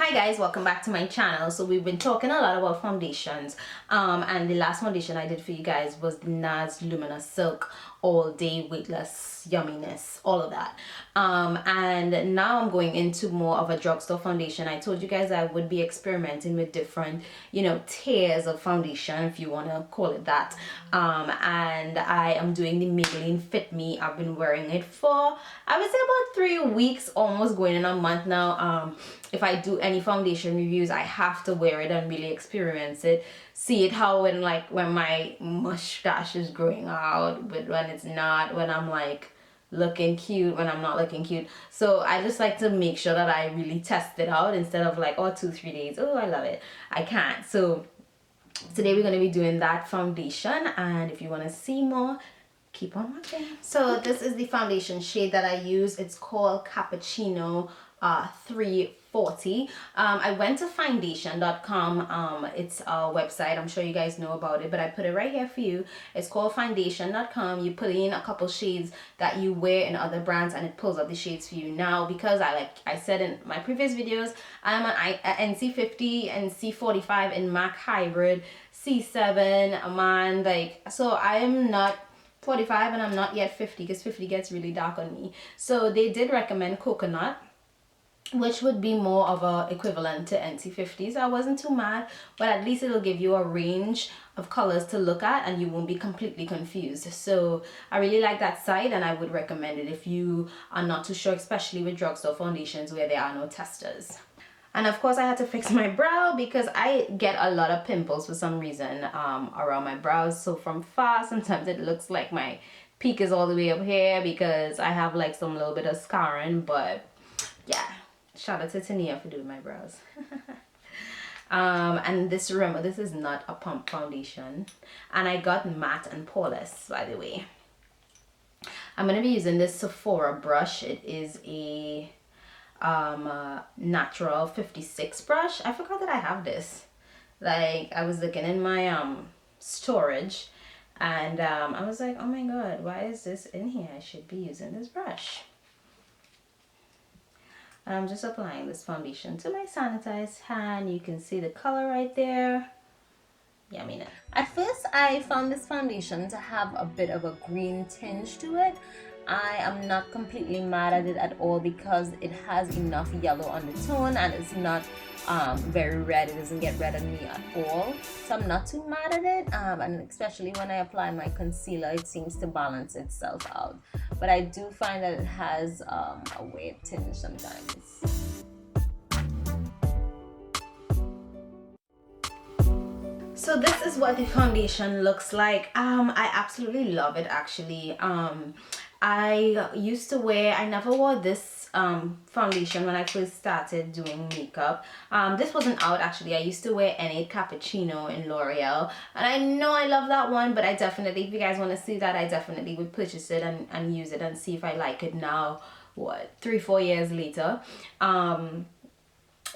Hi guys, welcome back to my channel. So we've been talking a lot about foundations, and the last foundation I did for you guys was the NARS Luminous Silk All Day Weightless Yumminess, all of that. And now I'm going into more of a drugstore foundation. I told you guys I would be experimenting with different, tiers of foundation, if you want to call it that. And I am doing the Maybelline Fit Me. I've been wearing it for, I would say, about 3 weeks, almost going in a month now. If I do any foundation reviews, I have to wear it and really experience it, see it how when my mustache is growing out, but when it's not, when I'm like looking cute, when I'm not looking cute. So I just like to make sure that I really test it out instead of like, oh, 2-3 days, oh, I love it, I can't. So today we're going to be doing that foundation, and if you want to see more, keep on watching. So this is the foundation shade that I use. It's called Cappuccino 340. I went to foundation.com. It's a website, I'm sure you guys know about it, but I put it right here for you. It's called foundation.com. You put in a couple shades that you wear in other brands and it pulls up the shades for you. Now, because I said in my previous videos, I'm an NC50 and C45 in MAC Hybrid, C7 man, so I am not 45 and I'm not yet 50, because 50 gets really dark on me. So they did recommend coconut, which would be more of a equivalent to NC50. So I wasn't too mad, but at least it'll give you a range of colors to look at and you won't be completely confused. So I really like that site and I would recommend it if you are not too sure, especially with drugstore foundations where there are no testers. And of course I had to fix my brow because I get a lot of pimples for some reason around my brows. So from far, sometimes it looks like my peak is all the way up here because I have like some little bit of scarring. But yeah, shout out to Tania for doing my brows. And this, remember, this is not a pump foundation. And I got matte and poreless, by the way. I'm going to be using this Sephora brush. It is a natural 56 brush. I forgot that I have this. Like, I was looking in my storage and I was like, oh my god, why is this in here? I should be using this brush. And I'm just applying this foundation to my sanitized hand. You can see the color right there. Yummy. At first I found this foundation to have a bit of a green tinge to it. I am not completely mad at it at all because it has enough yellow undertone and it's not very red. It doesn't get red on me at all, so I'm not too mad at it, and especially when I apply my concealer, it seems to balance itself out. But I do find that it has a weird tinge sometimes. So this is what the foundation looks like. I absolutely love it, actually. I used to wear, I never wore this foundation when I first started doing makeup. This wasn't out, actually. I used to wear N8 Cappuccino in L'Oreal, and I know I love that one, but I definitely, if you guys want to see that, I definitely would purchase it and use it and see if I like it now, what, 3-4 years later.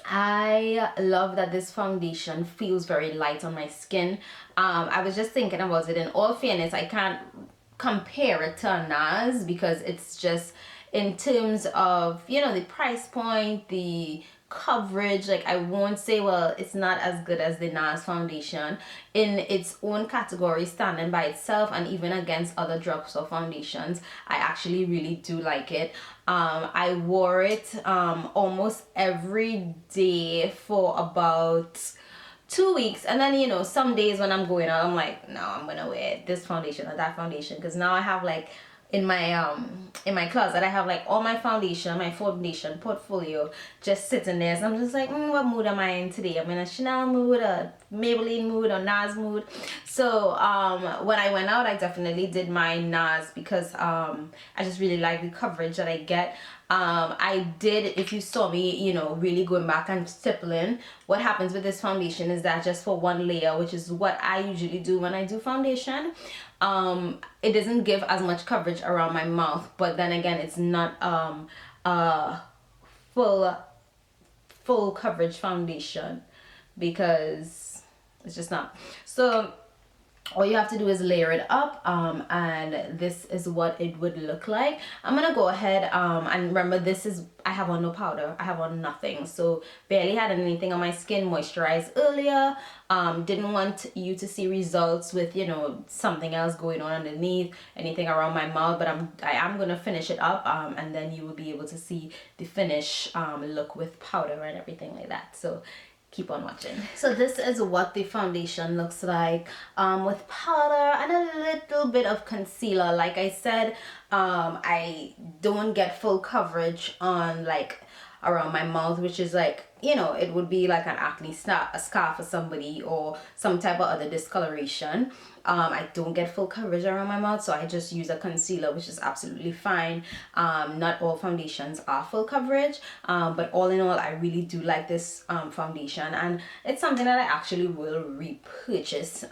I love that this foundation feels very light on my skin. I was just thinking about it. In all fairness, I can't compare it to a NARS because it's just, in terms of, the price point, the coverage, like, I won't say, well, it's not as good as the NARS foundation in its own category, standing by itself, and even against other drugstore foundations, I actually really do like it. I wore it almost every day for about 2 weeks, and then some days when I'm going out, I'm like, no, I'm gonna wear this foundation or that foundation, because now I have like in my closet, I have like all my foundation, my foundation portfolio just sitting there. So I'm just like, what mood am I in today? I'm in a Chanel mood, a Maybelline mood, or NARS mood. So when I went out, I definitely did my NARS because I just really like the coverage that I get. I did, if you saw me, really going back and stippling, what happens with this foundation is that just for one layer, which is what I usually do when I do foundation, it doesn't give as much coverage around my mouth, but then again, it's not a full coverage foundation because it's just not. So all you have to do is layer it up, and this is what it would look like. I'm gonna go ahead, and remember, this is, I have on no powder, I have on nothing, so barely had anything on my skin. Moisturized earlier, didn't want you to see results with, you know, something else going on underneath, anything around my mouth. But I am gonna finish it up, and then you will be able to see the finish look with powder and everything like that. So keep on watching. So this is what the foundation looks like, with powder and a little bit of concealer. Like I said, I don't get full coverage on like around my mouth, which is like, you know, it would be like an acne scar for somebody, or some type of other discoloration. I don't get full coverage around my mouth, so I just use a concealer, which is absolutely fine. Not all foundations are full coverage, but all in all, I really do like this foundation, and it's something that I actually will repurchase,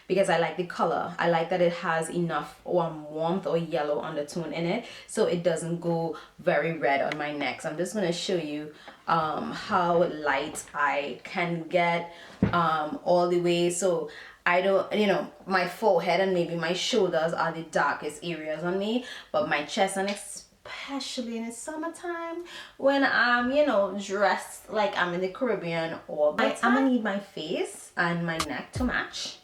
because I like the color. I like that it has enough warmth or yellow undertone in it, so it doesn't go very red on my neck. So I'm just going to show you how light I can get all the way. So I don't, you know, my forehead and maybe my shoulders are the darkest areas on me, but my chest, and especially in the summertime when I'm, you know, dressed like I'm in the Caribbean, or I'm gonna need my face and my neck to match.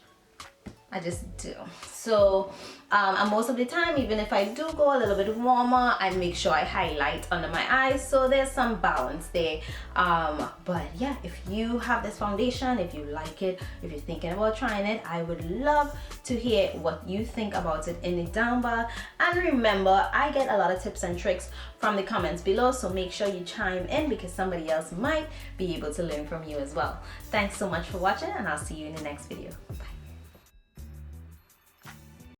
I just do. So and most of the time, even if I do go a little bit warmer, I make sure I highlight under my eyes, so there's some balance there. But yeah, if you have this foundation, if you like it, if you're thinking about trying it, I would love to hear what you think about it in the down bar. And remember, I get a lot of tips and tricks from the comments below, so make sure you chime in, because somebody else might be able to learn from you as well. Thanks so much for watching, and I'll see you in the next video. Bye.